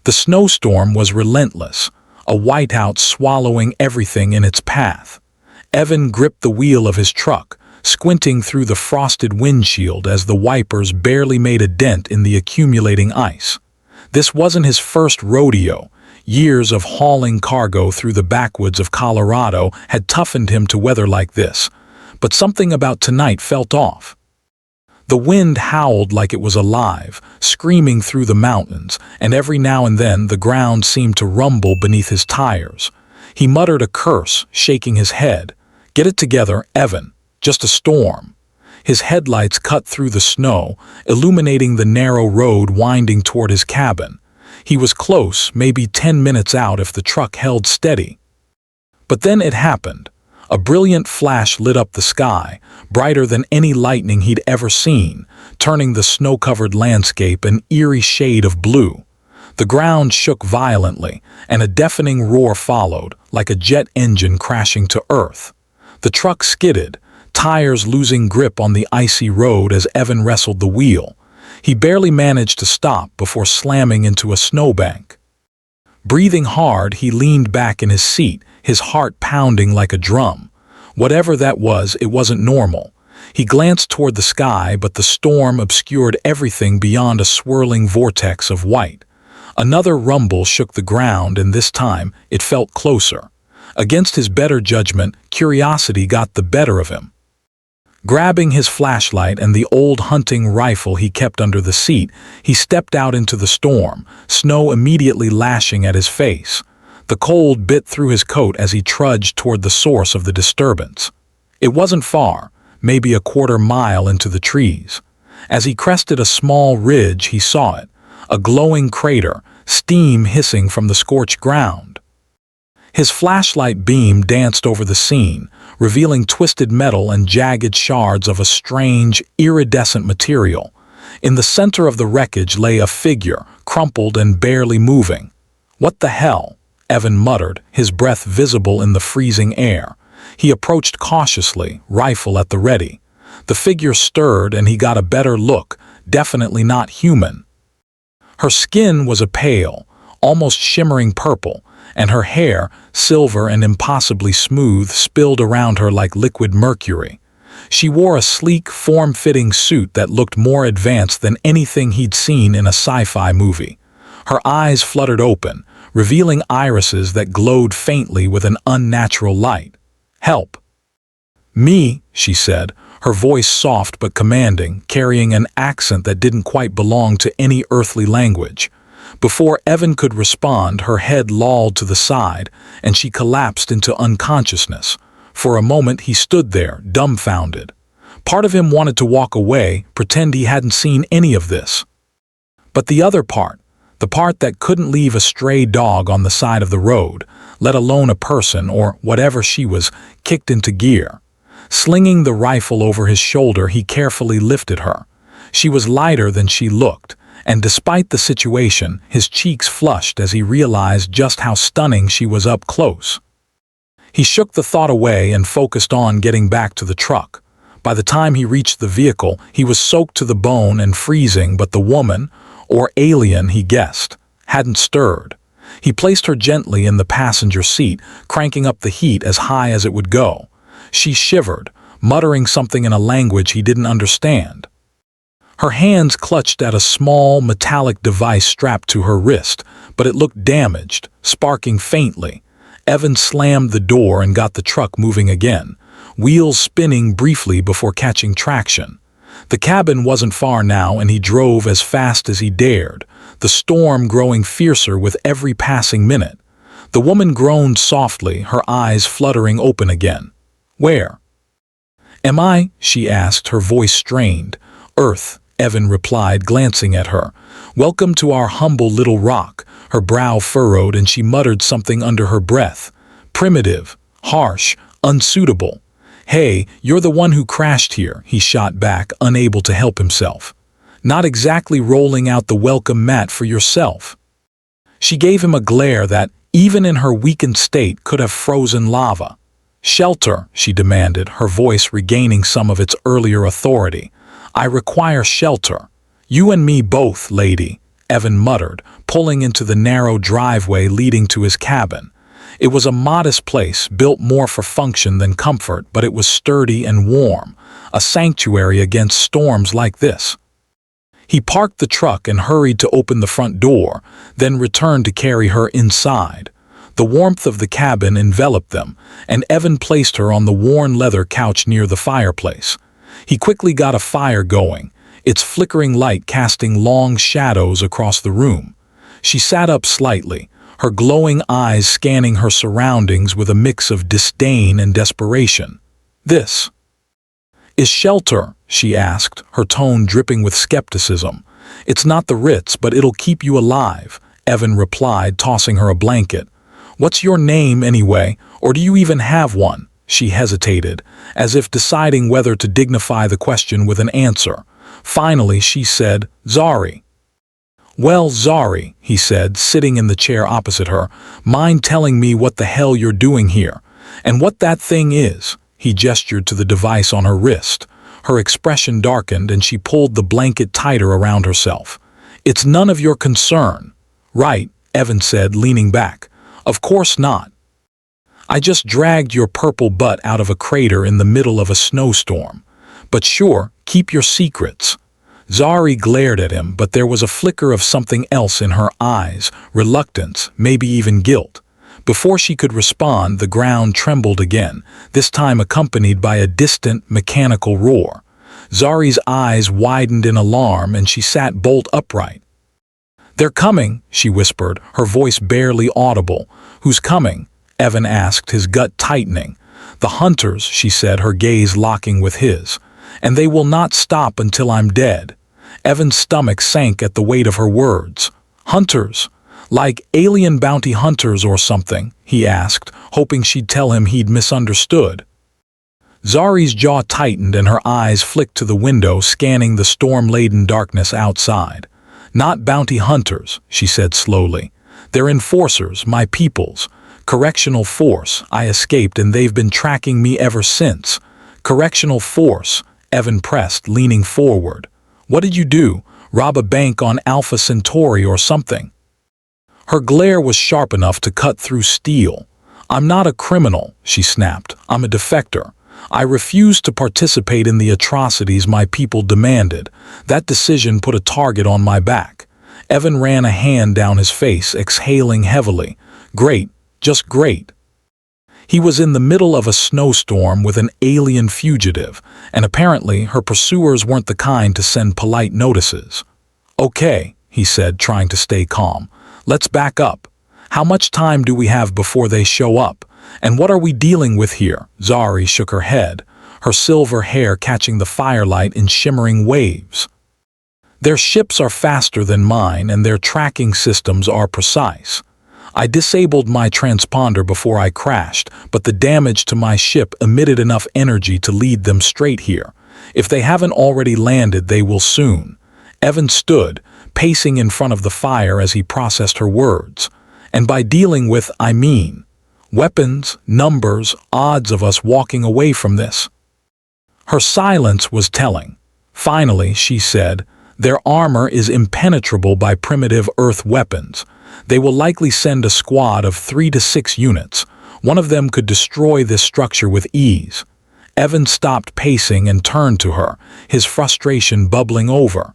The snowstorm was relentless, a whiteout swallowing everything in its path. Evan gripped the wheel of his truck, squinting through the frosted windshield as the wipers barely made a dent in the accumulating ice. This wasn't his first rodeo. Years of hauling cargo through the backwoods of Colorado had toughened him to weather like this, but something about tonight felt off. The wind howled like it was alive, screaming through the mountains, and every now and then the ground seemed to rumble beneath his tires. He muttered a curse, shaking his head. "Get it together, Evan. Just a storm." His headlights cut through the snow, illuminating the narrow road winding toward his cabin. He was close, maybe 10 minutes out if the truck held steady. But then it happened. A brilliant flash lit up the sky, brighter than any lightning he'd ever seen, turning the snow-covered landscape an eerie shade of blue. The ground shook violently, and a deafening roar followed, like a jet engine crashing to earth. The truck skidded, tires losing grip on the icy road as Evan wrestled the wheel. He barely managed to stop before slamming into a snowbank. Breathing hard, he leaned back in his seat, his heart pounding like a drum. Whatever that was, it wasn't normal. He glanced toward the sky, but the storm obscured everything beyond a swirling vortex of white. Another rumble shook the ground, and this time it felt closer. Against his better judgment, curiosity got the better of him. Grabbing his flashlight and the old hunting rifle he kept under the seat, he stepped out into the storm, snow immediately lashing at his face. The cold bit through his coat as he trudged toward the source of the disturbance. It wasn't far, maybe a quarter mile into the trees. As he crested a small ridge, he saw it, a glowing crater, steam hissing from the scorched ground. His flashlight beam danced over the scene, revealing twisted metal and jagged shards of a strange, iridescent material. In the center of the wreckage lay a figure, crumpled and barely moving. "What the hell?" Evan muttered, his breath visible in the freezing air. He approached cautiously, rifle at the ready. The figure stirred and he got a better look, definitely not human. Her skin was a pale, almost shimmering purple, and her hair, silver and impossibly smooth, spilled around her like liquid mercury. She wore a sleek, form-fitting suit that looked more advanced than anything he'd seen in a sci-fi movie. Her eyes fluttered open, revealing irises that glowed faintly with an unnatural light. "Help." "Me," she said, her voice soft but commanding, carrying an accent that didn't quite belong to any earthly language. Before Evan could respond, her head lolled to the side, and she collapsed into unconsciousness. For a moment he stood there, dumbfounded. Part of him wanted to walk away, pretend he hadn't seen any of this. But the other part, the part that couldn't leave a stray dog on the side of the road, let alone a person or whatever she was, kicked into gear. Slinging the rifle over his shoulder, he carefully lifted her. She was lighter than she looked, and despite the situation, his cheeks flushed as he realized just how stunning she was up close. He shook the thought away and focused on getting back to the truck. By the time he reached the vehicle, he was soaked to the bone and freezing, but the woman, or alien he guessed, hadn't stirred. He placed her gently in the passenger seat, cranking up the heat as high as it would go. She shivered, muttering something in a language he didn't understand. Her hands clutched at a small, metallic device strapped to her wrist, but it looked damaged, sparking faintly. Evan slammed the door and got the truck moving again, wheels spinning briefly before catching traction. The cabin wasn't far now, and he drove as fast as he dared, the storm growing fiercer with every passing minute. The woman groaned softly, her eyes fluttering open again. "Where?" "Am I?" she asked, her voice strained. "Earth," Evan replied, glancing at her. "Welcome to our humble little rock." Her brow furrowed and she muttered something under her breath. "Primitive, harsh, unsuitable." "Hey, you're the one who crashed here," he shot back, unable to help himself. "Not exactly rolling out the welcome mat for yourself." She gave him a glare that, even in her weakened state, could have frozen lava. "Shelter," she demanded, her voice regaining some of its earlier authority. "I require shelter. You and me both, lady." Evan muttered, pulling into the narrow driveway leading to his cabin. It was a modest place, built more for function than comfort, but it was sturdy and warm, a sanctuary against storms like this. He parked the truck and hurried to open the front door, then returned to carry her inside. The warmth of the cabin enveloped them, and Evan placed her on the worn leather couch near the fireplace. He quickly got a fire going, its flickering light casting long shadows across the room. She sat up slightly, her glowing eyes scanning her surroundings with a mix of disdain and desperation. "This is shelter," she asked, her tone dripping with skepticism. "It's not the Ritz, but it'll keep you alive," Evan replied, tossing her a blanket. "What's your name, anyway, or do you even have one?" She hesitated, as if deciding whether to dignify the question with an answer. Finally, she said, "Zari." "Well, Zari," he said, sitting in the chair opposite her, "mind telling me what the hell you're doing here? And what that thing is?" He gestured to the device on her wrist. Her expression darkened and she pulled the blanket tighter around herself. "It's none of your concern." "Right," Evan said, leaning back. "Of course not. I just dragged your purple butt out of a crater in the middle of a snowstorm. But sure, keep your secrets." Zari glared at him, but there was a flicker of something else in her eyes, reluctance, maybe even guilt. Before she could respond, the ground trembled again, this time accompanied by a distant, mechanical roar. Zari's eyes widened in alarm and she sat bolt upright. "They're coming," she whispered, her voice barely audible. "Who's coming?" Evan asked, his gut tightening. "The hunters," she said, her gaze locking with his. "And they will not stop until I'm dead." Evan's stomach sank at the weight of her words. "Hunters? Like alien bounty hunters or something?" he asked, hoping she'd tell him he'd misunderstood. Zari's jaw tightened and her eyes flicked to the window, scanning the storm-laden darkness outside. "Not bounty hunters," she said slowly. "They're enforcers, my peoples. Correctional force. I escaped and they've been tracking me ever since." "Correctional force," Evan pressed, leaning forward. "What did you do? Rob a bank on Alpha Centauri or something?" Her glare was sharp enough to cut through steel. "I'm not a criminal," she snapped. "I'm a defector. I refused to participate in the atrocities my people demanded. That decision put a target on my back." Evan ran a hand down his face, exhaling heavily. "Great. Just great." He was in the middle of a snowstorm with an alien fugitive, and apparently her pursuers weren't the kind to send polite notices. "Okay," he said, trying to stay calm. "Let's back up. How much time do we have before they show up? And what are we dealing with here?" Zari shook her head, her silver hair catching the firelight in shimmering waves. "Their ships are faster than mine, and their tracking systems are precise. I disabled my transponder before I crashed, but the damage to my ship emitted enough energy to lead them straight here. If they haven't already landed, they will soon." Evan stood, pacing in front of the fire as he processed her words. "And by dealing with, I mean weapons, numbers, odds of us walking away from this." Her silence was telling. Finally, she said, "Their armor is impenetrable by primitive Earth weapons. They will likely send a squad of 3 to 6 units. One of them could destroy this structure with ease." Evan stopped pacing and turned to her, his frustration bubbling over.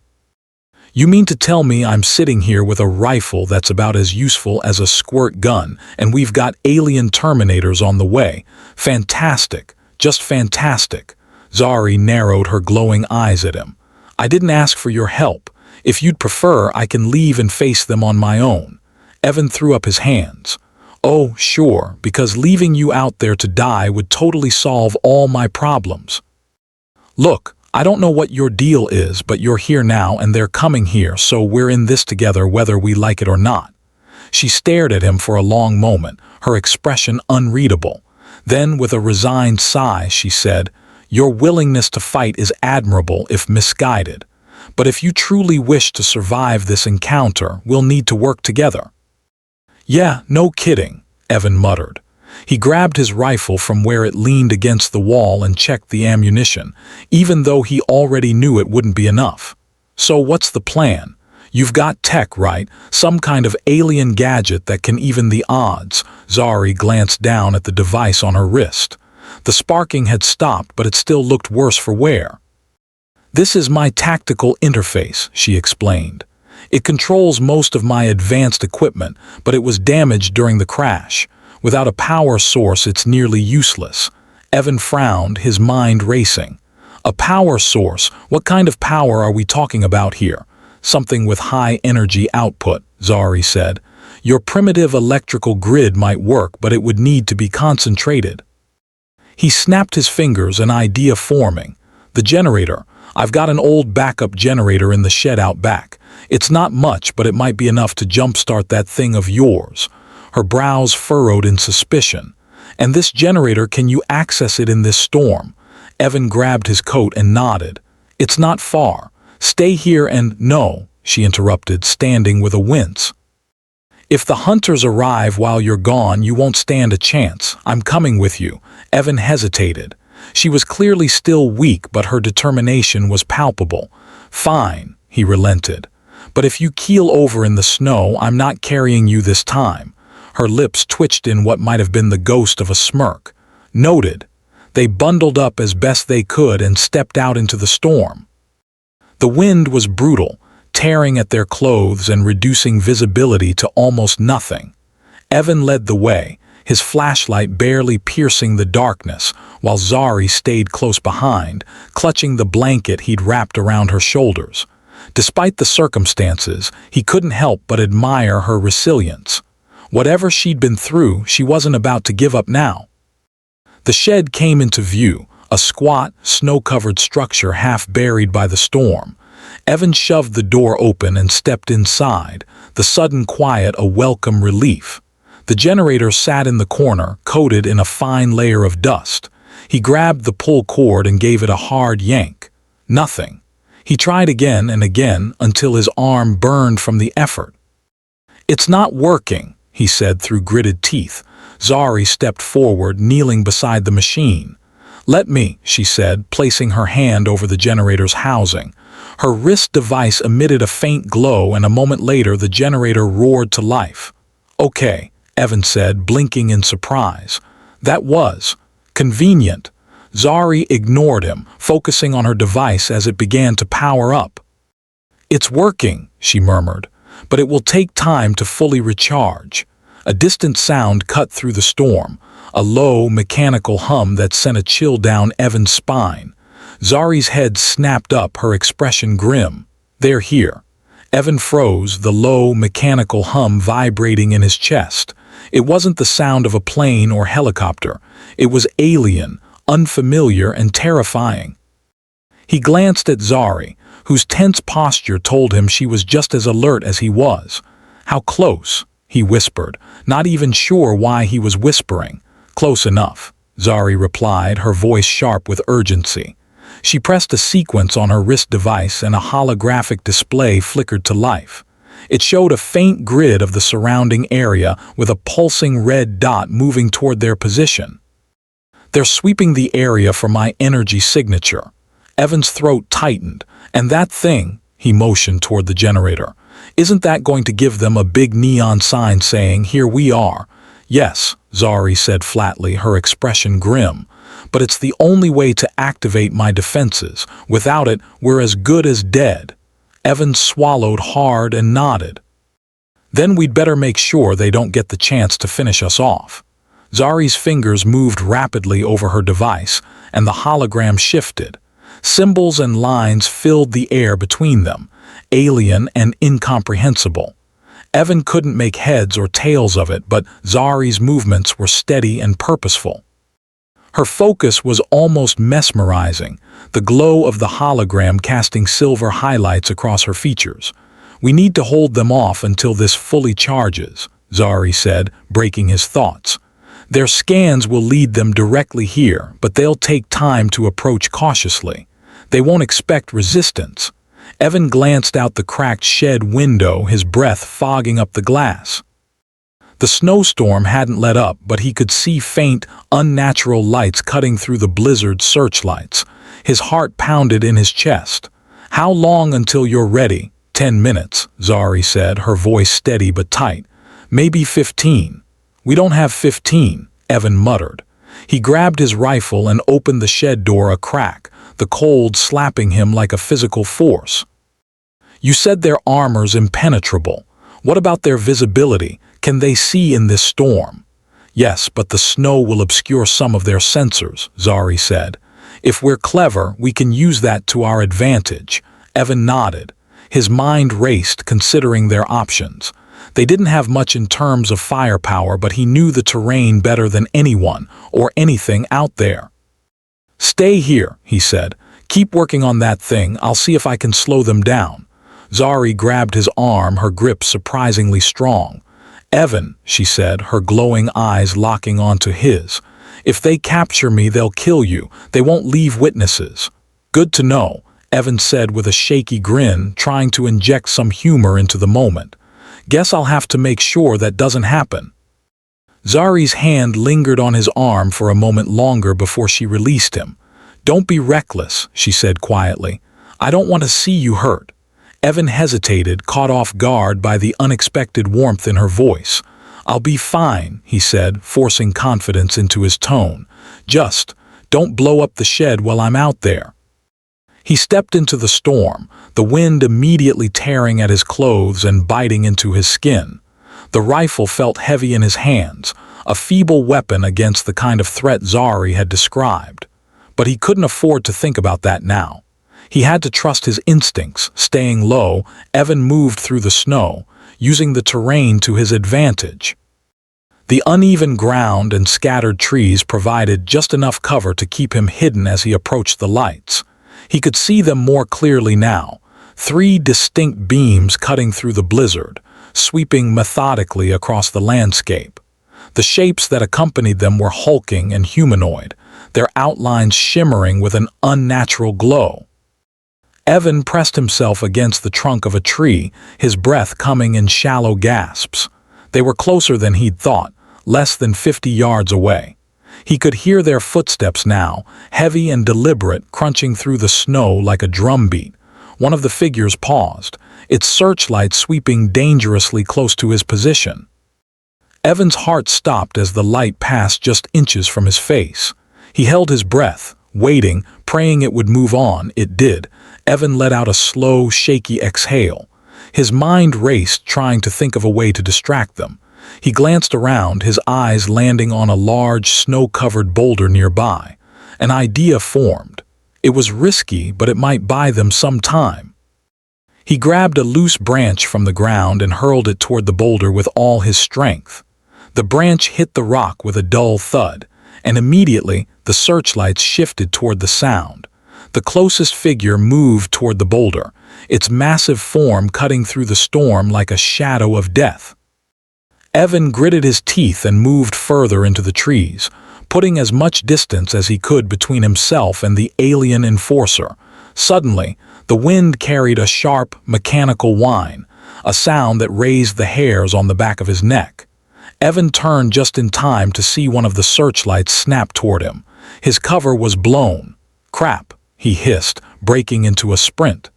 "You mean to tell me I'm sitting here with a rifle that's about as useful as a squirt gun, and we've got alien Terminators on the way? Fantastic, just fantastic." Zari narrowed her glowing eyes at him. "I didn't ask for your help. If you'd prefer, I can leave and face them on my own." Evan threw up his hands. "Oh, sure, because leaving you out there to die would totally solve all my problems. Look, I don't know what your deal is, but you're here now and they're coming here, so we're in this together whether we like it or not." She stared at him for a long moment, her expression unreadable. Then, with a resigned sigh, she said, "Your willingness to fight is admirable if misguided. But if you truly wish to survive this encounter, we'll need to work together." "Yeah, no kidding," Evan muttered. He grabbed his rifle from where it leaned against the wall and checked the ammunition, even though he already knew it wouldn't be enough. "So what's the plan? You've got tech, right? Some kind of alien gadget that can even the odds. Zari glanced down at the device on her wrist. The sparking had stopped, but it still looked worse for wear. This is my tactical interface, she explained. It controls most of my advanced equipment, but it was damaged during the crash. Without a power source, it's nearly useless. Evan frowned, his mind racing. A power source? What kind of power are we talking about here? Something with high energy output, Zari said. Your primitive electrical grid might work, but it would need to be concentrated. He snapped his fingers, an idea forming. The generator. I've got an old backup generator in the shed out back. It's not much, but it might be enough to jumpstart that thing of yours. Her brows furrowed in suspicion. And this generator, can you access it in this storm? Evan grabbed his coat and nodded. It's not far. Stay here and— No, she interrupted, standing with a wince. If the hunters arrive while you're gone, you won't stand a chance. I'm coming with you. Evan hesitated. She was clearly still weak, but her determination was palpable. Fine, he relented. But if you keel over in the snow, I'm not carrying you this time. Her lips twitched in what might have been the ghost of a smirk. Noted. They bundled up as best they could and stepped out into the storm. The wind was brutal, tearing at their clothes and reducing visibility to almost nothing. Evan led the way, his flashlight barely piercing the darkness, while Zari stayed close behind, clutching the blanket he'd wrapped around her shoulders. Despite the circumstances, he couldn't help but admire her resilience. Whatever she'd been through, she wasn't about to give up now. The shed came into view, a squat, snow-covered structure half buried by the storm. Evan shoved the door open and stepped inside, the sudden quiet a welcome relief. The generator sat in the corner, coated in a fine layer of dust. He grabbed the pull cord and gave it a hard yank. Nothing. He tried again and again until his arm burned from the effort. It's not working, he said through gritted teeth. Zari stepped forward, kneeling beside the machine. Let me, she said, placing her hand over the generator's housing. Her wrist device emitted a faint glow, and a moment later the generator roared to life. Okay, Evan said, blinking in surprise. That was convenient. Zari ignored him, focusing on her device as it began to power up. It's working, she murmured, but it will take time to fully recharge. A distant sound cut through the storm, a low, mechanical hum that sent a chill down Evan's spine. Zari's head snapped up, her expression grim. They're here. Evan froze, the low, mechanical hum vibrating in his chest. It wasn't the sound of a plane or helicopter. It was alien, unfamiliar, and terrifying. He glanced at Zari, whose tense posture told him she was just as alert as he was. How close? He whispered, not even sure why he was whispering. Close enough, Zari replied, her voice sharp with urgency. She pressed a sequence on her wrist device and a holographic display flickered to life. It showed a faint grid of the surrounding area with a pulsing red dot moving toward their position. They're sweeping the area for my energy signature. Evan's throat tightened. And that thing, he motioned toward the generator. Isn't that going to give them a big neon sign saying, "Here we are"? Yes, Zari said flatly, her expression grim. But it's the only way to activate my defenses. Without it, we're as good as dead. Evan swallowed hard and nodded. Then we'd better make sure they don't get the chance to finish us off. Zari's fingers moved rapidly over her device, and the hologram shifted. Symbols and lines filled the air between them, alien and incomprehensible. Evan couldn't make heads or tails of it, but Zari's movements were steady and purposeful. Her focus was almost mesmerizing, the glow of the hologram casting silver highlights across her features. We need to hold them off until this fully charges, Zari said, breaking his thoughts. Their scans will lead them directly here, but they'll take time to approach cautiously. They won't expect resistance. Evan glanced out the cracked shed window, his breath fogging up the glass. The snowstorm hadn't let up, but he could see faint, unnatural lights cutting through the blizzard's searchlights. His heart pounded in his chest. How long until you're ready? 10 minutes, Zari said, her voice steady but tight. Maybe 15. We don't have 15, Evan muttered. He grabbed his rifle and opened the shed door a crack, the cold slapping him like a physical force. You said their armor's impenetrable. What about their visibility? Can they see in this storm? Yes, but the snow will obscure some of their sensors, Zari said. If we're clever, we can use that to our advantage. Evan nodded. His mind raced, considering their options. They didn't have much in terms of firepower, but he knew the terrain better than anyone or anything out there. Stay here, he said. Keep working on that thing. I'll see if I can slow them down. Zari grabbed his arm, her grip surprisingly strong. Evan, she said, her glowing eyes locking onto his. If they capture me, they'll kill you. They won't leave witnesses. Good to know, Evan said with a shaky grin, trying to inject some humor into the moment. Guess I'll have to make sure that doesn't happen. Zari's hand lingered on his arm for a moment longer before she released him. Don't be reckless, she said quietly. I don't want to see you hurt. Evan hesitated, caught off guard by the unexpected warmth in her voice. I'll be fine, he said, forcing confidence into his tone. Just, don't blow up the shed while I'm out there. He stepped into the storm, the wind immediately tearing at his clothes and biting into his skin. The rifle felt heavy in his hands, a feeble weapon against the kind of threat Zari had described. But he couldn't afford to think about that now. He had to trust his instincts. Staying low, Evan moved through the snow, using the terrain to his advantage. The uneven ground and scattered trees provided just enough cover to keep him hidden as he approached the lights. He could see them more clearly now, 3 distinct beams cutting through the blizzard, sweeping methodically across the landscape. The shapes that accompanied them were hulking and humanoid, their outlines shimmering with an unnatural glow. Evan pressed himself against the trunk of a tree, his breath coming in shallow gasps. They were closer than he'd thought, less than 50 yards away. He could hear their footsteps now, heavy and deliberate, crunching through the snow like a drumbeat. One of the figures paused, its searchlight sweeping dangerously close to his position. Evan's heart stopped as the light passed just inches from his face. He held his breath, waiting, praying it would move on. It did. Evan let out a slow, shaky exhale. His mind raced, trying to think of a way to distract them. He glanced around, his eyes landing on a large, snow-covered boulder nearby. An idea formed. It was risky, but it might buy them some time. He grabbed a loose branch from the ground and hurled it toward the boulder with all his strength. The branch hit the rock with a dull thud, and immediately the searchlights shifted toward the sound. The closest figure moved toward the boulder, its massive form cutting through the storm like a shadow of death. Evan gritted his teeth and moved further into the trees, putting as much distance as he could between himself and the alien enforcer. Suddenly, the wind carried a sharp, mechanical whine, a sound that raised the hairs on the back of his neck. Evan turned just in time to see one of the searchlights snap toward him. His cover was blown. Crap, he hissed, breaking into a sprint.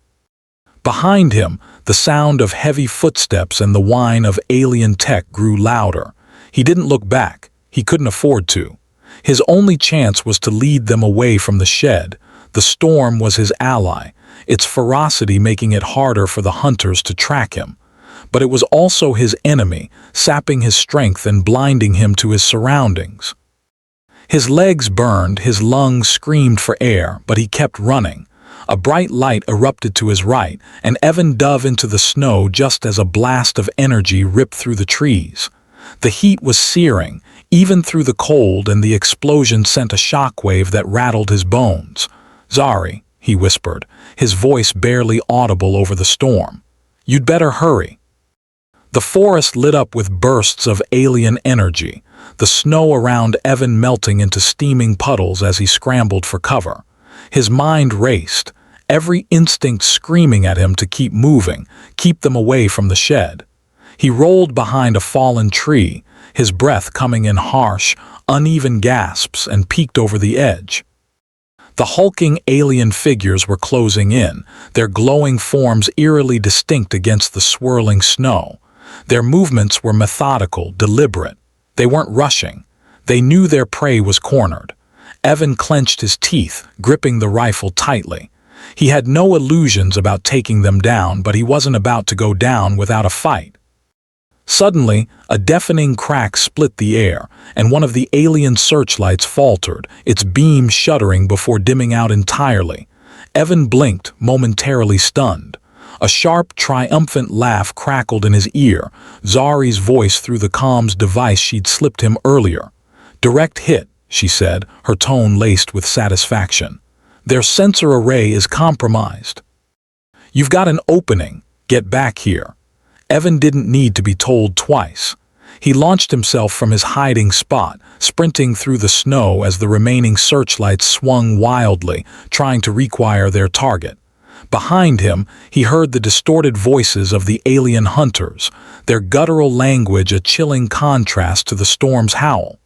Behind him, the sound of heavy footsteps and the whine of alien tech grew louder. He didn't look back. He couldn't afford to. His only chance was to lead them away from the shed. The storm was his ally, its ferocity making it harder for the hunters to track him. But it was also his enemy, sapping his strength and blinding him to his surroundings. His legs burned, his lungs screamed for air, but he kept running. A bright light erupted to his right, and Evan dove into the snow just as a blast of energy ripped through the trees. The heat was searing, even through the cold, and the explosion sent a shockwave that rattled his bones. "Zari," he whispered, his voice barely audible over the storm. "You'd better hurry." The forest lit up with bursts of alien energy, the snow around Evan melting into steaming puddles as he scrambled for cover. His mind raced, every instinct screaming at him to keep moving, keep them away from the shed. He rolled behind a fallen tree, his breath coming in harsh, uneven gasps, and peeked over the edge. The hulking alien figures were closing in, their glowing forms eerily distinct against the swirling snow. Their movements were methodical, deliberate. They weren't rushing. They knew their prey was cornered. Evan clenched his teeth, gripping the rifle tightly. He had no illusions about taking them down, but he wasn't about to go down without a fight. Suddenly, a deafening crack split the air, and one of the alien searchlights faltered, its beam shuddering before dimming out entirely. Evan blinked, momentarily stunned. A sharp, triumphant laugh crackled in his ear, Zari's voice through the comms device she'd slipped him earlier. "Direct hit," she said, her tone laced with satisfaction. "Their sensor array is compromised. You've got an opening. Get back here." Evan didn't need to be told twice. He launched himself from his hiding spot, sprinting through the snow as the remaining searchlights swung wildly, trying to require their target. Behind him, he heard the distorted voices of the alien hunters, their guttural language a chilling contrast to the storm's howl.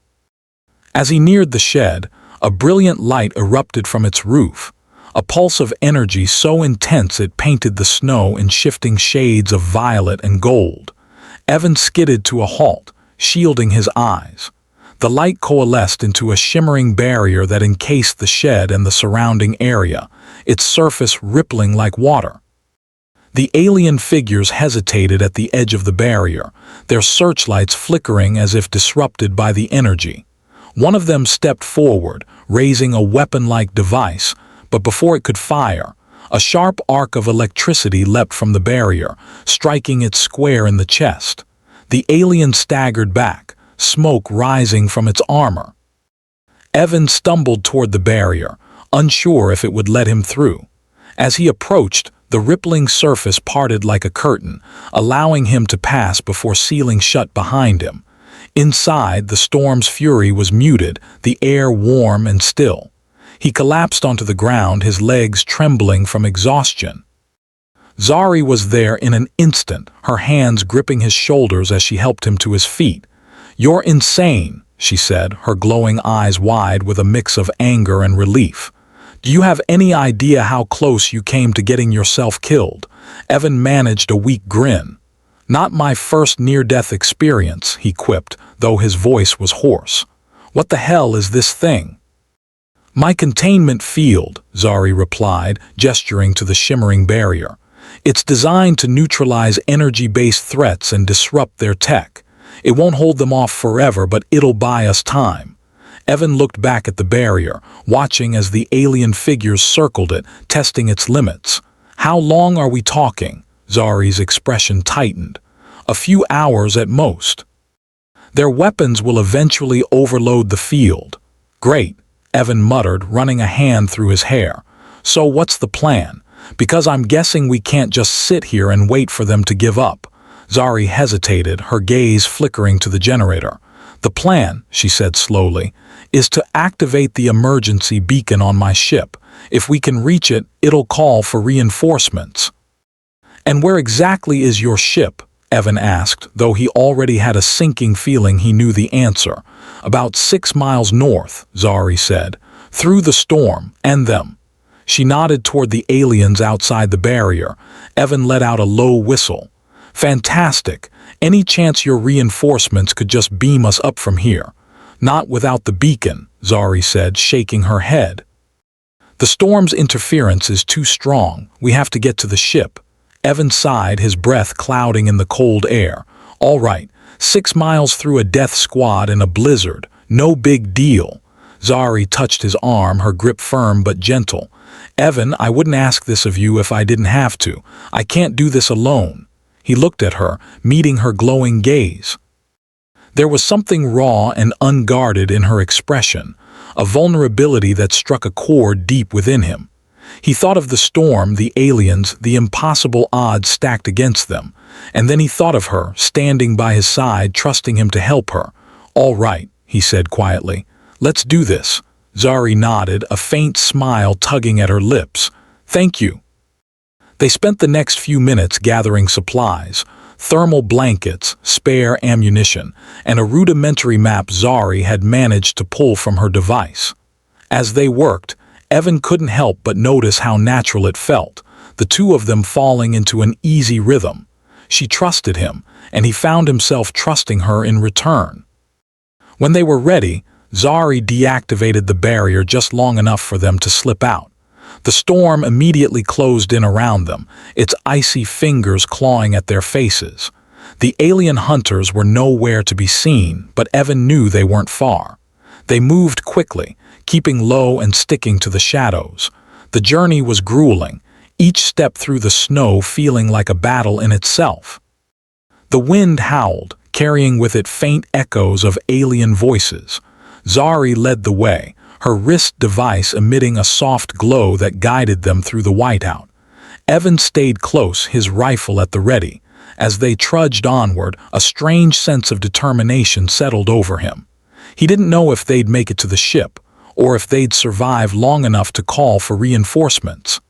As he neared the shed, a brilliant light erupted from its roof, a pulse of energy so intense it painted the snow in shifting shades of violet and gold. Evan skidded to a halt, shielding his eyes. The light coalesced into a shimmering barrier that encased the shed and the surrounding area, its surface rippling like water. The alien figures hesitated at the edge of the barrier, their searchlights flickering as if disrupted by the energy. One of them stepped forward, raising a weapon-like device, but before it could fire, a sharp arc of electricity leapt from the barrier, striking it square in the chest. The alien staggered back, smoke rising from its armor. Evan stumbled toward the barrier, unsure if it would let him through. As he approached, the rippling surface parted like a curtain, allowing him to pass before sealing shut behind him. Inside, the storm's fury was muted, the air warm and still. He collapsed onto the ground, his legs trembling from exhaustion. Zari was there in an instant, her hands gripping his shoulders as she helped him to his feet. "You're insane," she said, her glowing eyes wide with a mix of anger and relief. "Do you have any idea how close you came to getting yourself killed?" Evan managed a weak grin. "Not my first near-death experience," he quipped, though his voice was hoarse. "What the hell is this thing?" "My containment field," Zari replied, gesturing to the shimmering barrier. "It's designed to neutralize energy-based threats and disrupt their tech. It won't hold them off forever, but it'll buy us time." Evan looked back at the barrier, watching as the alien figures circled it, testing its limits. "How long are we talking?" Zari's expression tightened. "A few hours at most. Their weapons will eventually overload the field." "Great," Evan muttered, running a hand through his hair. "So what's the plan? Because I'm guessing we can't just sit here and wait for them to give up." Zari hesitated, her gaze flickering to the generator. "The plan," she said slowly, "is to activate the emergency beacon on my ship. If we can reach it, it'll call for reinforcements." "And where exactly is your ship?" Evan asked, though he already had a sinking feeling he knew the answer. "About 6 miles north," Zari said. "Through the storm, and them." She nodded toward the aliens outside the barrier. Evan let out a low whistle. "Fantastic. Any chance your reinforcements could just beam us up from here?" "Not without the beacon," Zari said, shaking her head. "The storm's interference is too strong. We have to get to the ship." Evan sighed, his breath clouding in the cold air. "All right, 6 miles through a death squad in a blizzard. No big deal." Zari touched his arm, her grip firm but gentle. "Evan, I wouldn't ask this of you if I didn't have to. I can't do this alone." He looked at her, meeting her glowing gaze. There was something raw and unguarded in her expression, a vulnerability that struck a chord deep within him. He thought of the storm, the aliens, the impossible odds stacked against them, and then he thought of her, standing by his side, trusting him to help her. "All right," he said quietly. "Let's do this." Zari nodded, a faint smile tugging at her lips. "Thank you." They spent the next few minutes gathering supplies, thermal blankets, spare ammunition, and a rudimentary map Zari had managed to pull from her device. As they worked, Evan couldn't help but notice how natural it felt, the two of them falling into an easy rhythm. She trusted him, and he found himself trusting her in return. When they were ready, Zari deactivated the barrier just long enough for them to slip out. The storm immediately closed in around them, its icy fingers clawing at their faces. The alien hunters were nowhere to be seen, but Evan knew they weren't far. They moved quickly, keeping low and sticking to the shadows. The journey was grueling, each step through the snow feeling like a battle in itself. The wind howled, carrying with it faint echoes of alien voices. Zari led the way, her wrist device emitting a soft glow that guided them through the whiteout. Evan stayed close, his rifle at the ready. As they trudged onward, a strange sense of determination settled over him. He didn't know if they'd make it to the ship, or if they'd survive long enough to call for reinforcements.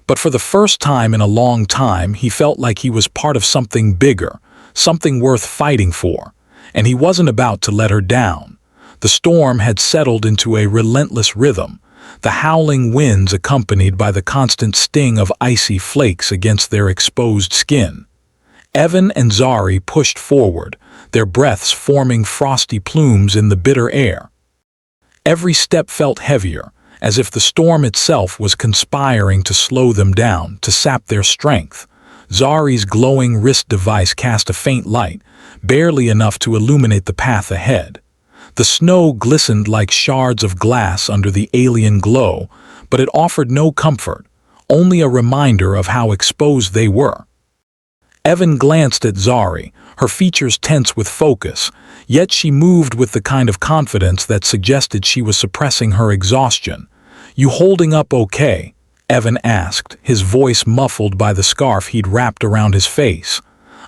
But for the first time in a long time, he felt like he was part of something bigger, something worth fighting for, and he wasn't about to let her down. The storm had settled into a relentless rhythm, the howling winds accompanied by the constant sting of icy flakes against their exposed skin. Evan and Zari pushed forward, their breaths forming frosty plumes in the bitter air. Every step felt heavier, as if the storm itself was conspiring to slow them down, to sap their strength. Zari's glowing wrist device cast a faint light, barely enough to illuminate the path ahead. The snow glistened like shards of glass under the alien glow, but it offered no comfort, only a reminder of how exposed they were. Evan glanced at Zari, her features tense with focus, yet she moved with the kind of confidence that suggested she was suppressing her exhaustion. "You holding up okay?" Evan asked, his voice muffled by the scarf he'd wrapped around his face.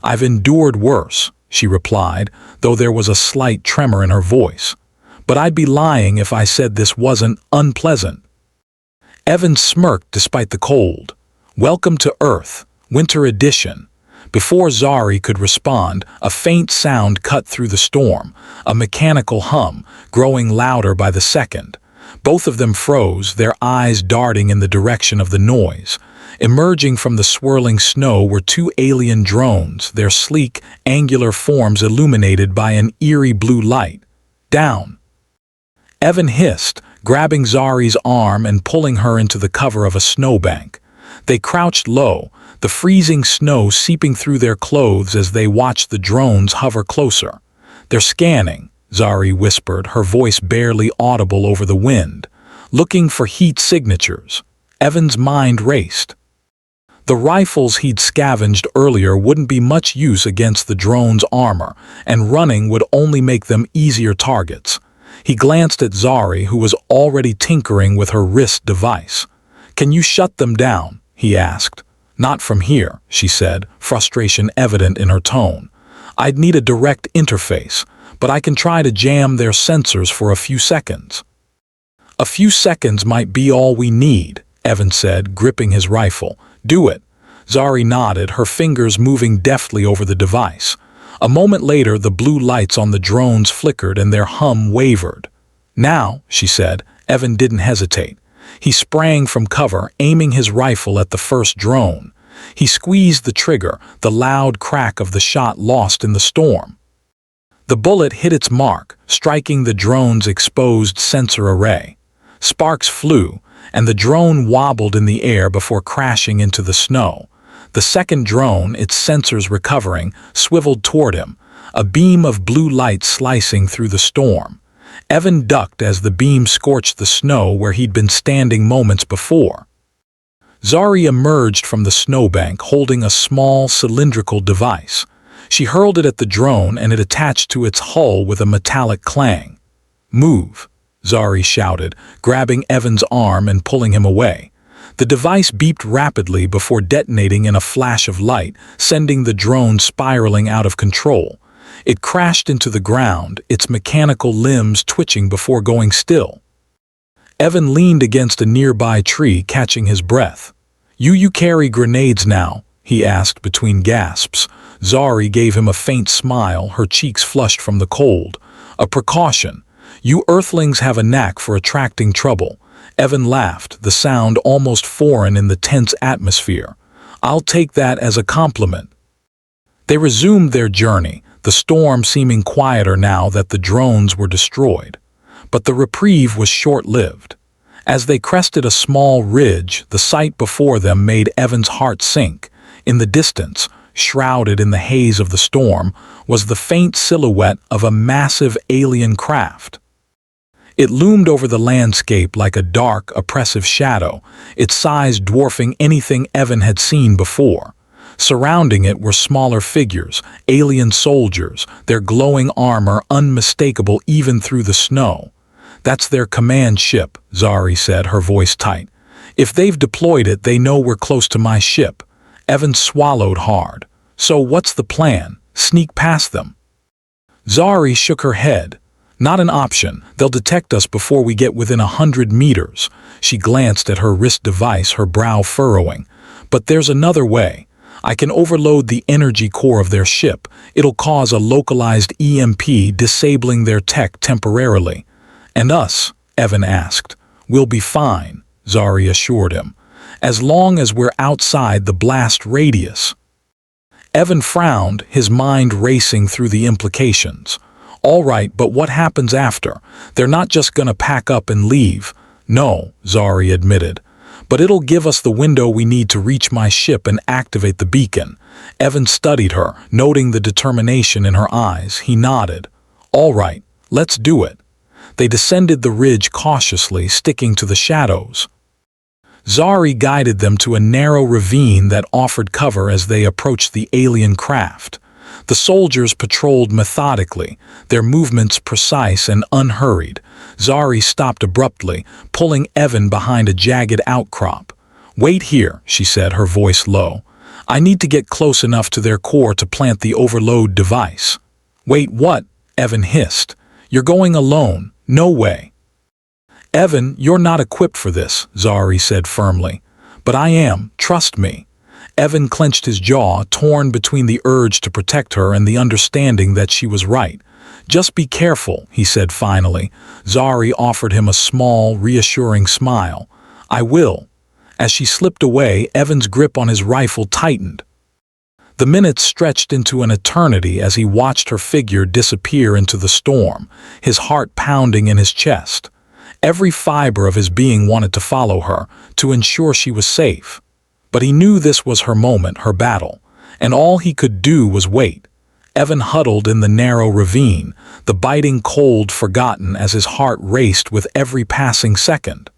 "I've endured worse," she replied, though there was a slight tremor in her voice. "But I'd be lying if I said this wasn't unpleasant." Evan smirked despite the cold. "Welcome to Earth, Winter Edition." Before Zari could respond, a faint sound cut through the storm, a mechanical hum, growing louder by the second. Both of them froze, their eyes darting in the direction of the noise. Emerging from the swirling snow were two alien drones, their sleek, angular forms illuminated by an eerie blue light. "Down!" Evan hissed, grabbing Zari's arm and pulling her into the cover of a snowbank. They crouched low, the freezing snow seeping through their clothes as they watched the drones hover closer. "They're scanning," Zari whispered, her voice barely audible over the wind. "Looking for heat signatures." Evan's mind raced. The rifles he'd scavenged earlier wouldn't be much use against the drone's armor, and running would only make them easier targets. He glanced at Zari, who was already tinkering with her wrist device. "Can you shut them down?" he asked. "Not from here," she said, frustration evident in her tone. "I'd need a direct interface, but I can try to jam their sensors for a few seconds." "A few seconds might be all we need," Evan said, gripping his rifle. "Do it." Zari nodded, her fingers moving deftly over the device. A moment later, the blue lights on the drones flickered and their hum wavered. "Now," she said. Evan didn't hesitate. He sprang from cover, aiming his rifle at the first drone. He squeezed the trigger, the loud crack of the shot lost in the storm. The bullet hit its mark, striking the drone's exposed sensor array. Sparks flew, and the drone wobbled in the air before crashing into the snow. The second drone, its sensors recovering, swiveled toward him, a beam of blue light slicing through the storm. Evan ducked as the beam scorched the snow where he'd been standing moments before. Zari emerged from the snowbank holding a small cylindrical device. She hurled it at the drone and it attached to its hull with a metallic clang. "Move," Zari shouted, grabbing Evan's arm and pulling him away. The device beeped rapidly before detonating in a flash of light, sending the drone spiraling out of control. It crashed into the ground, its mechanical limbs twitching before going still. Evan leaned against a nearby tree, catching his breath. You carry grenades now?" he asked between gasps. Zari gave him a faint smile, her cheeks flushed from the cold. "A precaution. You Earthlings have a knack for attracting trouble. Evan laughed, the sound almost foreign in the tense atmosphere. "I'll take that as a compliment." They resumed their journey, the storm seeming quieter now that the drones were destroyed. But the reprieve was short-lived. As they crested a small ridge, the sight before them made Evan's heart sink. In the distance, shrouded in the haze of the storm, was the faint silhouette of a massive alien craft. It loomed over the landscape like a dark, oppressive shadow, its size dwarfing anything Evan had seen before. Surrounding it were smaller figures, alien soldiers, their glowing armor unmistakable even through the snow. "That's their command ship," Zari said, her voice tight. "If they've deployed it, they know we're close to my ship." Evan swallowed hard. "So what's the plan? Sneak past them?" Zari shook her head. "Not an option. They'll detect us before we get within 100 meters. She glanced at her wrist device, her brow furrowing. "But there's another way. I can overload the energy core of their ship. It'll cause a localized EMP, disabling their tech temporarily." "And us?" Evan asked. "We'll be fine," Zari assured him, "as long as we're outside the blast radius." Evan frowned, his mind racing through the implications. "All right, but what happens after? They're not just gonna pack up and leave." "No," Zari admitted. "But it'll give us the window we need to reach my ship and activate the beacon." Evan studied her, noting the determination in her eyes. He nodded. "All right, let's do it." They descended the ridge cautiously, sticking to the shadows. Zari guided them to a narrow ravine that offered cover as they approached the alien craft. The soldiers patrolled methodically, their movements precise and unhurried. Zari stopped abruptly, pulling Evan behind a jagged outcrop. "Wait here," she said, her voice low. "I need to get close enough to their core to plant the overload device." "Wait, what?" Evan hissed. "You're going alone. No way." "Evan, you're not equipped for this," Zari said firmly. "But I am, trust me." Evan clenched his jaw, torn between the urge to protect her and the understanding that she was right. "Just be careful," he said finally. Zari offered him a small, reassuring smile. "I will." As she slipped away, Evan's grip on his rifle tightened. The minutes stretched into an eternity as he watched her figure disappear into the storm, his heart pounding in his chest. Every fiber of his being wanted to follow her, to ensure she was safe. But he knew this was her moment, her battle, and all he could do was wait. Evan huddled in the narrow ravine, the biting cold forgotten as his heart raced with every passing second.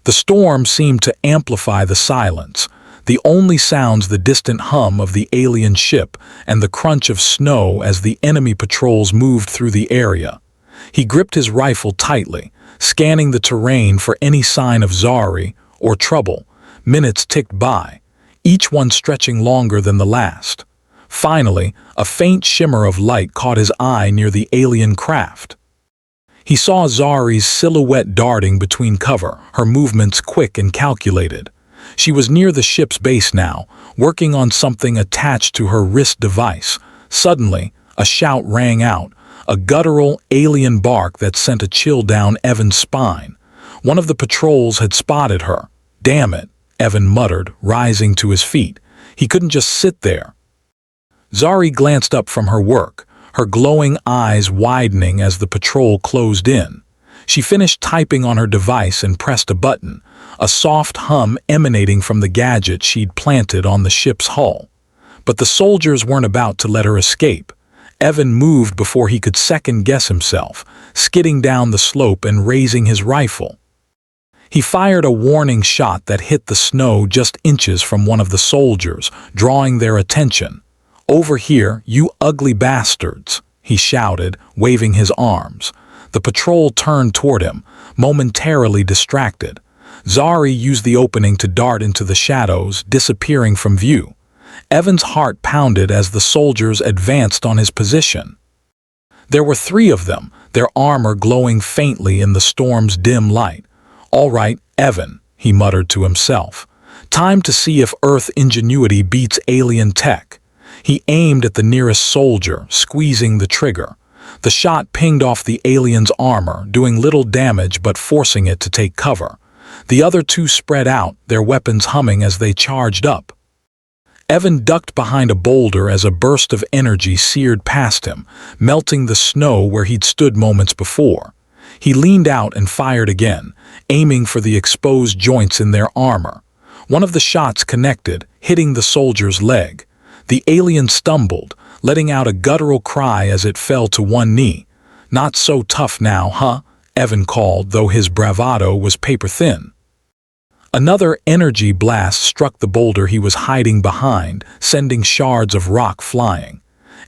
The storm seemed to amplify the silence, the only sounds the distant hum of the alien ship and the crunch of snow as the enemy patrols moved through the area. He gripped his rifle tightly, scanning the terrain for any sign of Zari or trouble. Minutes ticked by, each one stretching longer than the last. Finally, a faint shimmer of light caught his eye near the alien craft. He saw Zari's silhouette darting between cover, her movements quick and calculated. She was near the ship's base now, working on something attached to her wrist device. Suddenly, a shout rang out, a guttural, alien bark that sent a chill down Evan's spine. One of the patrols had spotted her. "Damn it," Evan muttered, rising to his feet. He couldn't just sit there. Zari glanced up from her work, her glowing eyes widening as the patrol closed in. She finished typing on her device and pressed a button, a soft hum emanating from the gadget she'd planted on the ship's hull. But the soldiers weren't about to let her escape. Evan moved before he could second-guess himself, skidding down the slope and raising his rifle. He fired a warning shot that hit the snow just inches from one of the soldiers, drawing their attention. "Over here, you ugly bastards," he shouted, waving his arms. The patrol turned toward him, momentarily distracted. Zari used the opening to dart into the shadows, disappearing from view. Evan's heart pounded as the soldiers advanced on his position. There were 3 of them, their armor glowing faintly in the storm's dim light. "All right, Evan," he muttered to himself. "Time to see if Earth ingenuity beats alien tech." He aimed at the nearest soldier, squeezing the trigger. The shot pinged off the alien's armor, doing little damage but forcing it to take cover. The other two spread out, their weapons humming as they charged up. Evan ducked behind a boulder as a burst of energy seared past him, melting the snow where he'd stood moments before. He leaned out and fired again, aiming for the exposed joints in their armor. One of the shots connected, hitting the soldier's leg. The alien stumbled, letting out a guttural cry as it fell to one knee. "Not so tough now, huh?" Evan called, though his bravado was paper-thin. Another energy blast struck the boulder he was hiding behind, sending shards of rock flying.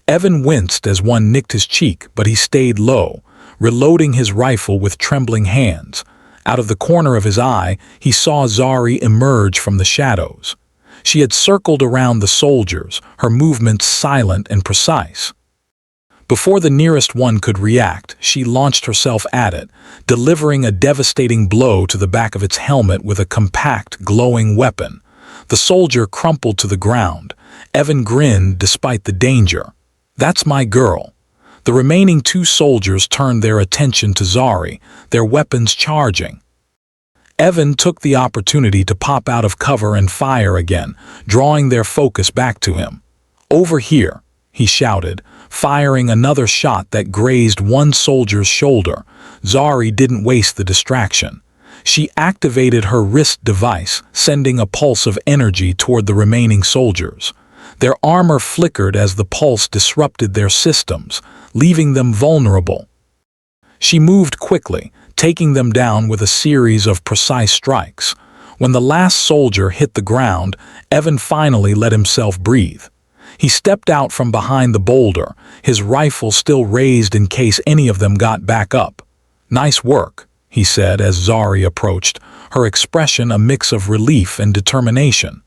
Evan winced as one nicked his cheek, but he stayed low, reloading his rifle with trembling hands. Out of the corner of his eye, he saw Zari emerge from the shadows. She had circled around the soldiers, her movements silent and precise. Before the nearest one could react, she launched herself at it, delivering a devastating blow to the back of its helmet with a compact, glowing weapon. The soldier crumpled to the ground. Evan grinned despite the danger. "That's my girl." The remaining two soldiers turned their attention to Zari, their weapons charging. Evan took the opportunity to pop out of cover and fire again, drawing their focus back to him. "Over here," he shouted, firing another shot that grazed one soldier's shoulder. Zari didn't waste the distraction. She activated her wrist device, sending a pulse of energy toward the remaining soldiers. Their armor flickered as the pulse disrupted their systems, leaving them vulnerable. She moved quickly, taking them down with a series of precise strikes. When the last soldier hit the ground, Evan finally let himself breathe. He stepped out from behind the boulder, his rifle still raised in case any of them got back up. "Nice work," he said as Zari approached, her expression a mix of relief and determination.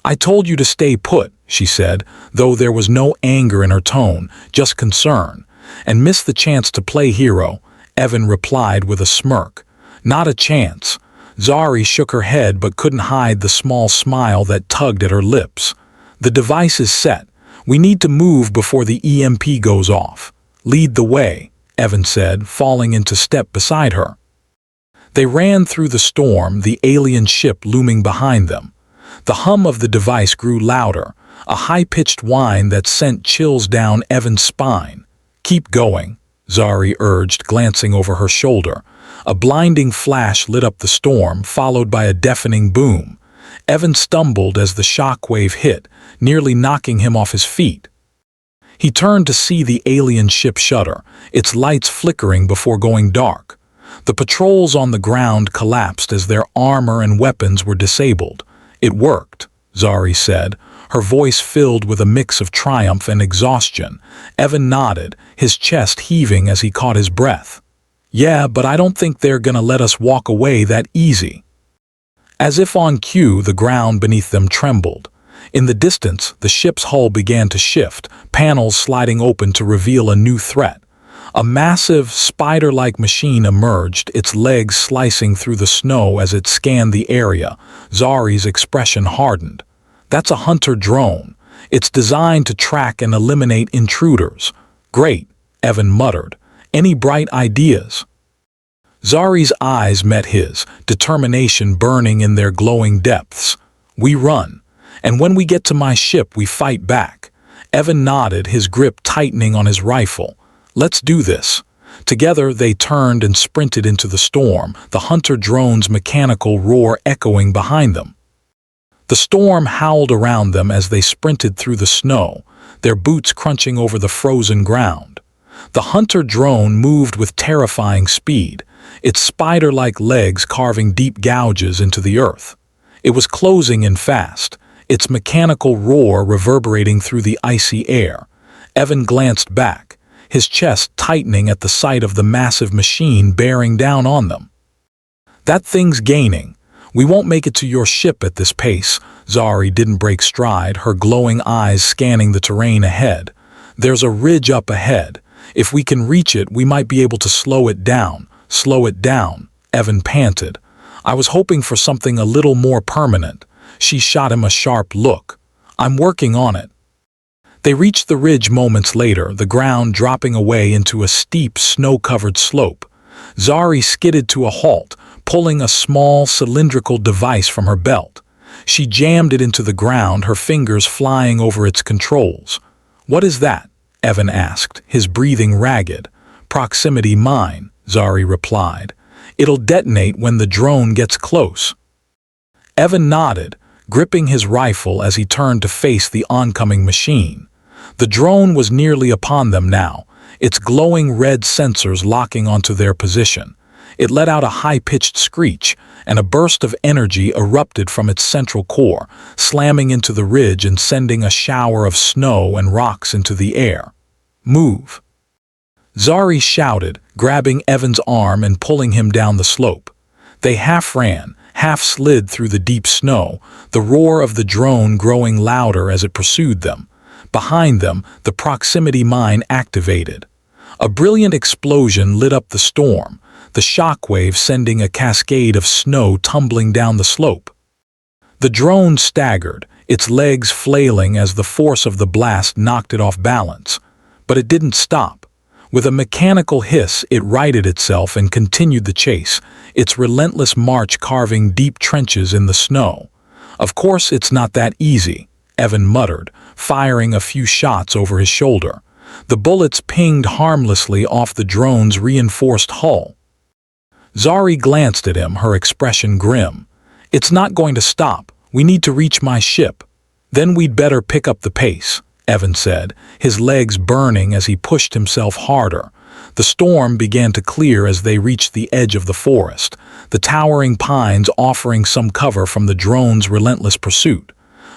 "I told you to stay put," she said, though there was no anger in her tone, just concern. "And missed the chance to play hero," Evan replied with a smirk. "Not a chance." Zari shook her head but couldn't hide the small smile that tugged at her lips. "The device is set. We need to move before the EMP goes off." "Lead the way," Evan said, falling into step beside her. They ran through the storm, the alien ship looming behind them. The hum of the device grew louder, a high-pitched whine that sent chills down Evan's spine. "Keep going," Zari urged, glancing over her shoulder. A blinding flash lit up the storm, followed by a deafening boom. Evan stumbled as the shockwave hit, nearly knocking him off his feet. He turned to see the alien ship shudder, its lights flickering before going dark. The patrols on the ground collapsed as their armor and weapons were disabled. "It worked," Zari said, her voice filled with a mix of triumph and exhaustion. Evan nodded, his chest heaving as he caught his breath. "Yeah, but I don't think they're gonna let us walk away that easy." As if on cue, the ground beneath them trembled. In the distance, the ship's hull began to shift, panels sliding open to reveal a new threat. A massive, spider-like machine emerged, its legs slicing through the snow as it scanned the area. Zari's expression hardened. "That's a hunter drone. It's designed to track and eliminate intruders." "Great," Evan muttered. "Any bright ideas?" Zari's eyes met his, determination burning in their glowing depths. "We run. And when we get to my ship, we fight back." Evan nodded, his grip tightening on his rifle. "Let's do this." Together they turned and sprinted into the storm, the hunter drone's mechanical roar echoing behind them. The storm howled around them as they sprinted through the snow, their boots crunching over the frozen ground. The hunter drone moved with terrifying speed, its spider-like legs carving deep gouges into the earth. It was closing in fast, its mechanical roar reverberating through the icy air. Evan glanced back, his chest tightening at the sight of the massive machine bearing down on them. "That thing's gaining. We won't make it to your ship at this pace." Zari didn't break stride, her glowing eyes scanning the terrain ahead. "There's a ridge up ahead. If we can reach it, we might be able to slow it down." "Slow it down," Evan panted. "I was hoping for something a little more permanent." She shot him a sharp look. "I'm working on it." They reached the ridge moments later, the ground dropping away into a steep, snow-covered slope. Zari skidded to a halt, pulling a small, cylindrical device from her belt. She jammed it into the ground, her fingers flying over its controls. "What is that?" Evan asked, his breathing ragged. "Proximity mine," Zari replied. "It'll detonate when the drone gets close." Evan nodded, gripping his rifle as he turned to face the oncoming machine. The drone was nearly upon them now, its glowing red sensors locking onto their position. It let out a high-pitched screech, and a burst of energy erupted from its central core, slamming into the ridge and sending a shower of snow and rocks into the air. "Move!" Zari shouted, grabbing Evan's arm and pulling him down the slope. They half ran, half slid through the deep snow, the roar of the drone growing louder as it pursued them. Behind them, the proximity mine activated. A brilliant explosion lit up the storm, the shockwave sending a cascade of snow tumbling down the slope. The drone staggered, its legs flailing as the force of the blast knocked it off balance. But it didn't stop. With a mechanical hiss, it righted itself and continued the chase, its relentless march carving deep trenches in the snow. "Of course it's not that easy," Evan muttered, firing a few shots over his shoulder. The bullets pinged harmlessly off the drone's reinforced hull. Zari glanced at him, her expression grim. "It's not going to stop. We need to reach my ship. Then we'd better pick up the pace," Evan said, his legs burning as he pushed himself harder. The storm began to clear as they reached the edge of the forest, the towering pines offering some cover from the drone's relentless pursuit.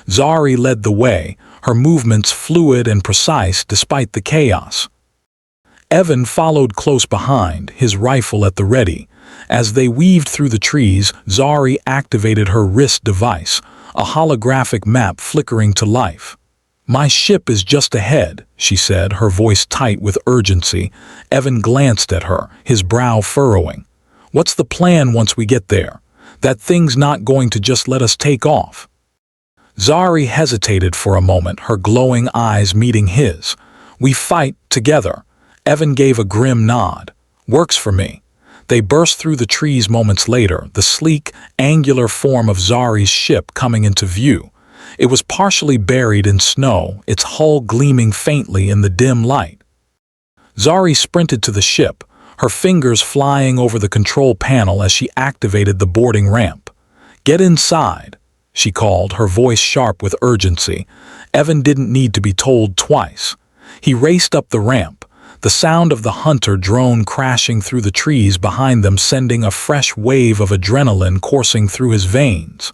Zari led the way, her movements fluid and precise despite the chaos. Evan followed close behind, his rifle at the ready. As they weaved through the trees, Zari activated her wrist device, a holographic map flickering to life. "My ship is just ahead," she said, her voice tight with urgency. Evan glanced at her, his brow furrowing. "What's the plan once we get there? That thing's not going to just let us take off." Zari hesitated for a moment, her glowing eyes meeting his. "We fight together." Evan gave a grim nod. "Works for me." They burst through the trees moments later, the sleek, angular form of Zari's ship coming into view. It was partially buried in snow, its hull gleaming faintly in the dim light. Zari sprinted to the ship, her fingers flying over the control panel as she activated the boarding ramp. "Get inside," she called, her voice sharp with urgency. Evan didn't need to be told twice. He raced up the ramp, the sound of the hunter drone crashing through the trees behind them sending a fresh wave of adrenaline coursing through his veins.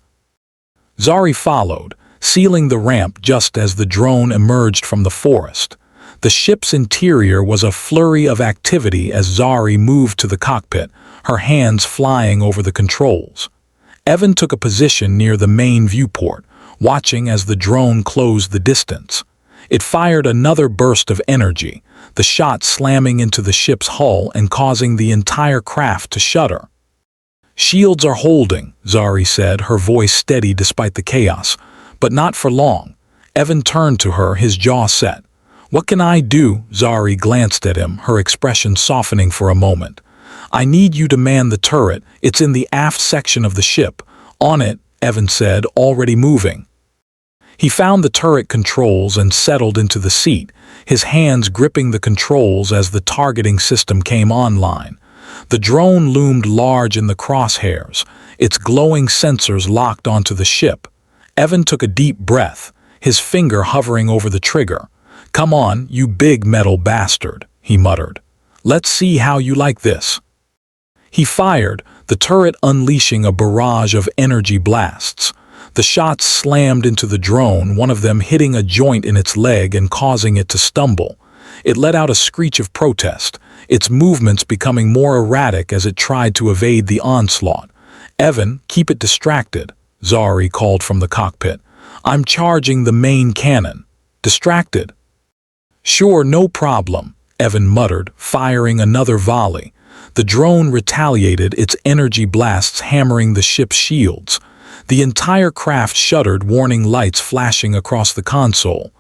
Zari followed, sealing the ramp just as the drone emerged from the forest. The ship's interior was a flurry of activity as Zari moved to the cockpit, her hands flying over the controls. Evan took a position near the main viewport, watching as the drone closed the distance. It fired another burst of energy, the shot slamming into the ship's hull and causing the entire craft to shudder. "Shields are holding," Zari said, her voice steady despite the chaos. "But not for long." Evan turned to her, his jaw set. "What can I do?" Zari glanced at him, her expression softening for a moment. "I need you to man the turret. It's in the aft section of the ship." "On it," Evan said, already moving. He found the turret controls and settled into the seat, his hands gripping the controls as the targeting system came online. The drone loomed large in the crosshairs, its glowing sensors locked onto the ship. Evan took a deep breath, his finger hovering over the trigger. "Come on, you big metal bastard," he muttered. "Let's see how you like this." He fired, the turret unleashing a barrage of energy blasts. The shots slammed into the drone, one of them hitting a joint in its leg and causing it to stumble. It let out a screech of protest, its movements becoming more erratic as it tried to evade the onslaught. "Evan, keep it distracted," Zari called from the cockpit. "I'm charging the main cannon." "Distracted?" "Sure, no problem," Evan muttered, firing another volley. The drone retaliated, its energy blasts hammering the ship's shields. The entire craft shuddered, warning lights flashing across the console.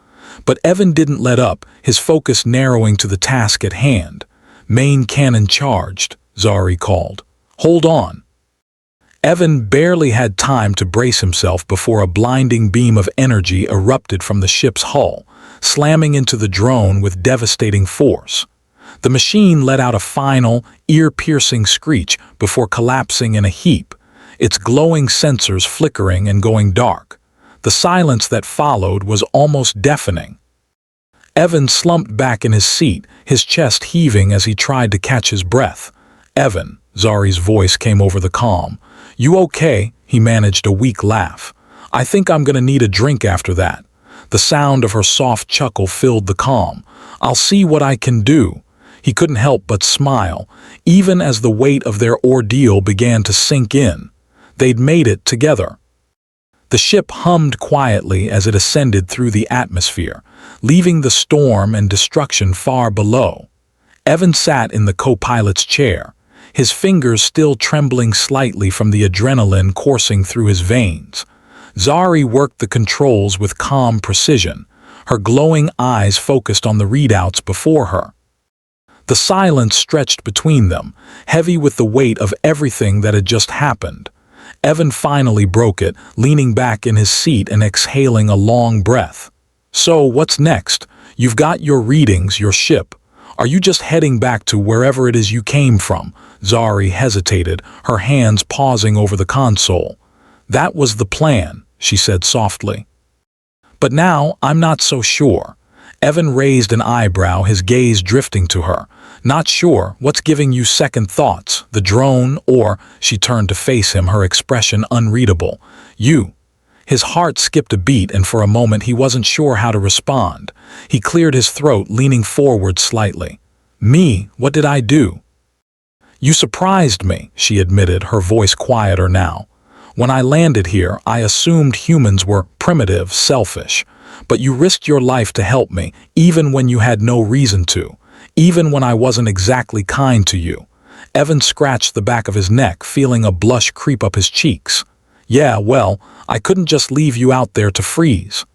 But Evan didn't let up, his focus narrowing to the task at hand. "Main cannon charged," Zari called. "Hold on." Evan barely had time to brace himself before a blinding beam of energy erupted from the ship's hull, slamming into the drone with devastating force. The machine let out a final, ear-piercing screech before collapsing in a heap, its glowing sensors flickering and going dark. The silence that followed was almost deafening. Evan slumped back in his seat, his chest heaving as he tried to catch his breath. "Evan," Zari's voice came over the comm. "You okay?" He managed a weak laugh. "I think I'm gonna need a drink after that." The sound of her soft chuckle filled the comm. "I'll see what I can do." He couldn't help but smile, even as the weight of their ordeal began to sink in. They'd made it together. The ship hummed quietly as it ascended through the atmosphere, leaving the storm and destruction far below. Evan sat in the co-pilot's chair, his fingers still trembling slightly from the adrenaline coursing through his veins. Zari worked the controls with calm precision, her glowing eyes focused on the readouts before her. The silence stretched between them, heavy with the weight of everything that had just happened. Evan finally broke it, leaning back in his seat and exhaling a long breath. "So, what's next? You've got your readings, your ship. Are you just heading back to wherever it is you came from?" Zari hesitated, her hands pausing over the console. "That was the plan," she said softly. "But now I'm not so sure." Evan raised an eyebrow, his gaze drifting to her. "Not sure? What's giving you second thoughts? The drone, or—" She turned to face him, her expression unreadable. "You." His heart skipped a beat, and for a moment he wasn't sure how to respond. He cleared his throat, leaning forward slightly. "Me? What did I do?" "You surprised me," she admitted, her voice quieter now. "When I landed here, I assumed humans were primitive, selfish. But you risked your life to help me, even when you had no reason to. Even when I wasn't exactly kind to you." Evan scratched the back of his neck, feeling a blush creep up his cheeks. "Yeah, well, I couldn't just leave you out there to freeze."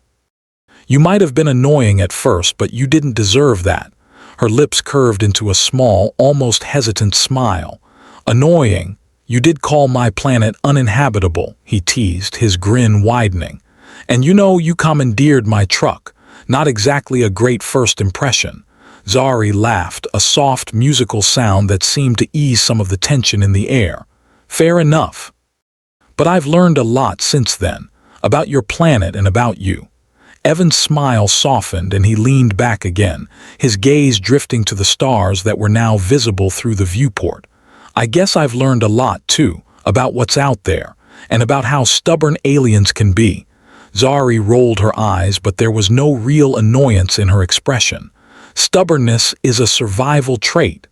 "You might have been annoying at first, but you didn't deserve that." Her lips curved into a small, almost hesitant smile. "Annoying? You did call my planet uninhabitable," he teased, his grin widening. "And you know, you commandeered my truck. Not exactly a great first impression." Zari laughed, a soft musical sound that seemed to ease some of the tension in the air. "Fair enough. But I've learned a lot since then, about your planet and about you." Evan's smile softened and he leaned back again, his gaze drifting to the stars that were now visible through the viewport. "I guess I've learned a lot, too, about what's out there, and about how stubborn aliens can be." Zari rolled her eyes, but there was no real annoyance in her expression. "Stubbornness is a survival trait."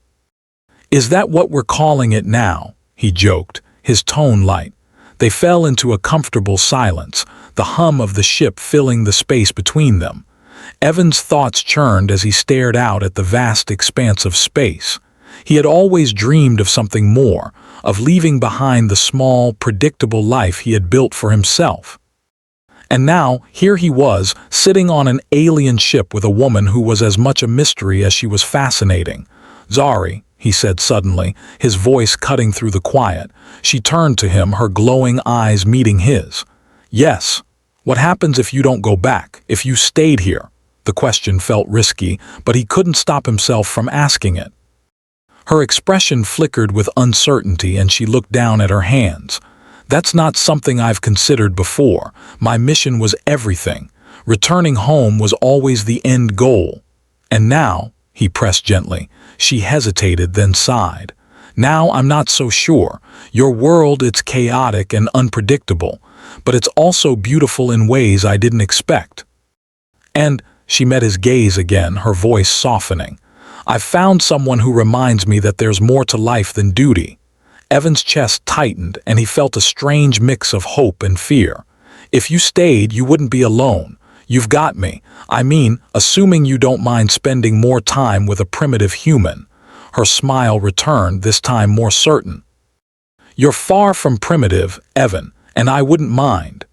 "Is that what we're calling it now?" he joked, his tone light. They fell into a comfortable silence, the hum of the ship filling the space between them. Evan's thoughts churned as he stared out at the vast expanse of space. He had always dreamed of something more, of leaving behind the small, predictable life he had built for himself. And now, here he was, sitting on an alien ship with a woman who was as much a mystery as she was fascinating. "Zari," he said suddenly, his voice cutting through the quiet. She turned to him, her glowing eyes meeting his. "Yes. What happens if you don't go back, if you stayed here?" The question felt risky, but he couldn't stop himself from asking it. Her expression flickered with uncertainty and she looked down at her hands. "That's not something I've considered before. My mission was everything. Returning home was always the end goal. And now," he pressed gently. She hesitated, then sighed. "Now I'm not so sure. Your world, it's chaotic and unpredictable, but it's also beautiful in ways I didn't expect." And she met his gaze again, her voice softening. "I've found someone who reminds me that there's more to life than duty." Evan's chest tightened and he felt a strange mix of hope and fear. "If you stayed, you wouldn't be alone. You've got me. I mean, assuming you don't mind spending more time with a primitive human." Her smile returned, this time more certain. "You're far from primitive, Evan, and I wouldn't mind."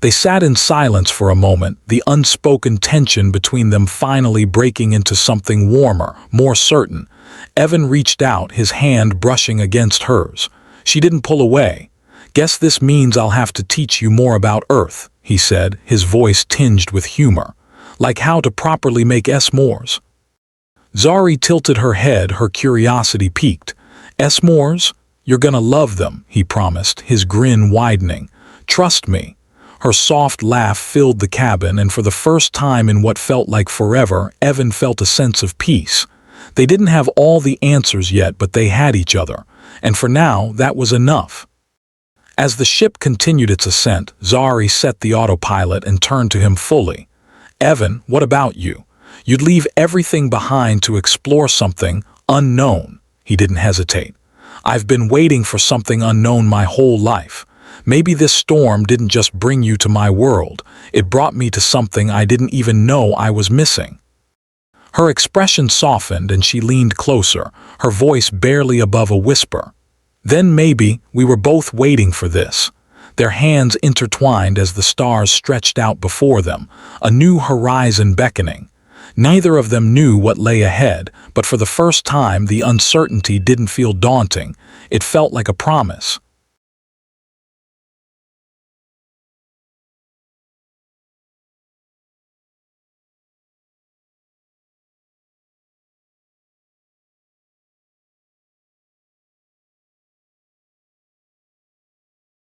They sat in silence for a moment, the unspoken tension between them finally breaking into something warmer, more certain. Evan reached out, his hand brushing against hers. She didn't pull away. "Guess this means I'll have to teach you more about Earth," he said, his voice tinged with humor. "Like how to properly make s'mores." Zari tilted her head, her curiosity piqued. "S'mores? You're gonna love them," he promised, his grin widening. "Trust me." Her soft laugh filled the cabin, and for the first time in what felt like forever, Evan felt a sense of peace. They didn't have all the answers yet, but they had each other, and for now, that was enough. As the ship continued its ascent, Zari set the autopilot and turned to him fully. "Evan, what about you? You'd leave everything behind to explore something unknown." He didn't hesitate. "I've been waiting for something unknown my whole life. Maybe this storm didn't just bring you to my world, it brought me to something I didn't even know I was missing." Her expression softened and she leaned closer, her voice barely above a whisper. "Then maybe we were both waiting for this." Their hands intertwined as the stars stretched out before them, a new horizon beckoning. Neither of them knew what lay ahead, but for the first time the uncertainty didn't feel daunting. It felt like a promise.